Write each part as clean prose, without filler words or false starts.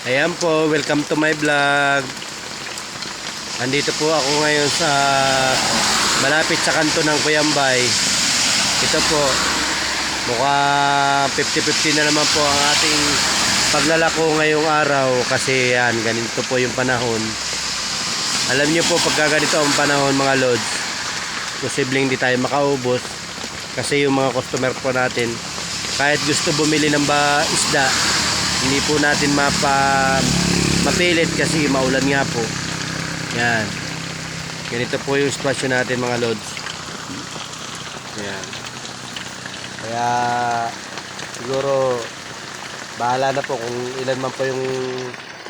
Ayan po, welcome to my vlog. Andito po ako ngayon sa malapit sa kanto ng Cuyambay. Ito po, mukha 50-50 na naman po ang ating paglalako ngayong araw kasi yan, ganito po yung panahon. Alam niyo po pagka ganito ang panahon mga lods, posibleng hindi tayo makaubos kasi yung mga customer po natin kahit gusto bumili ng isda, hindi po natin mapilit kasi maulan nga po. Yan. Ganito po yung sitwasyon natin mga lods. Yan. Kaya siguro bahala na po kung ilan man po yung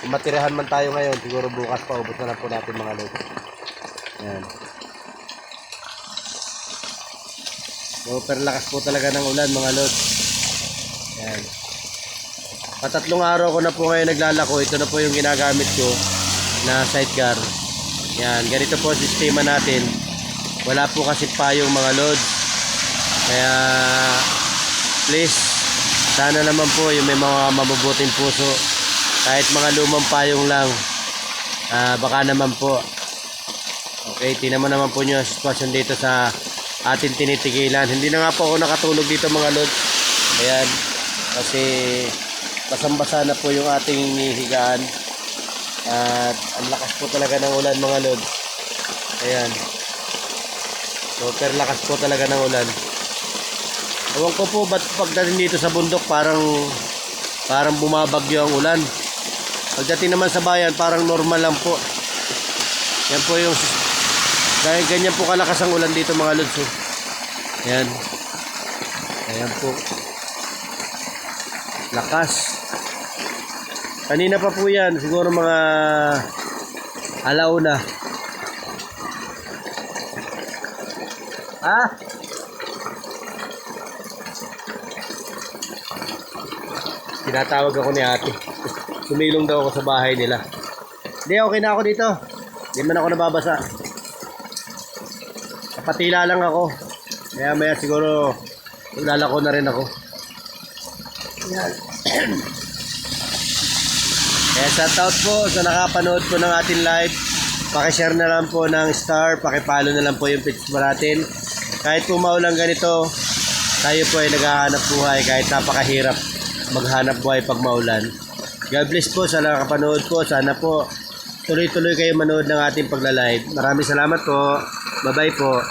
matirahan man tayo ngayon. Siguro bukas pa ubos na lang po natin mga lods. Yan. Super lakas po talaga ng ulan mga lods. Yan. Patatlong araw ko na po ngayon naglalako. Ito na po yung ginagamit ko na sidecar. Yan, ganito po ang sistema natin. Wala po kasi payong mga lods. Kaya please, sana naman po yung may mga mabubuting puso. Kahit mga lumang payong lang, baka naman po. Okay, tinan mo naman po nyo ang sitwasyon dito sa ating tinitigilan. Hindi na nga po ako nakatulog dito mga lods. Ayan, kasi basang-basa na po yung ating higaan. At ang lakas po talaga ng ulan mga lods. Ayan. Super lakas po talaga ng ulan. Ewan ko po ba't pagdating dito sa bundok parang bumabagyo ang ulan. Pagdating naman sa bayan parang normal lang po. Yan po yung dahil ganyan po kalakas ang ulan dito mga lods. Ayan. Ayan po. Lakas. Kanina pa po yan, siguro mga alauna. Ha? Tinatawag ako ni ate. Sumilong daw ako sa bahay nila. Hindi, okay na ako dito. Hindi man ako nababasa. Kapatila lang ako. Kaya maya siguro maglalako na rin ako. Yan. Kaya shoutout po sa nakapanood po ng ating live. Pakishare na lang po ng star, pakipalo na lang po yung page natin. Kahit po maulang ganito, tayo po ay naghahanap buhay kahit napakahirap maghanap buhay pag maulan. God bless po sa nakapanood po. Sana po tuloy-tuloy kayo manood ng ating pagla-live. Maraming salamat po. Bye-bye po.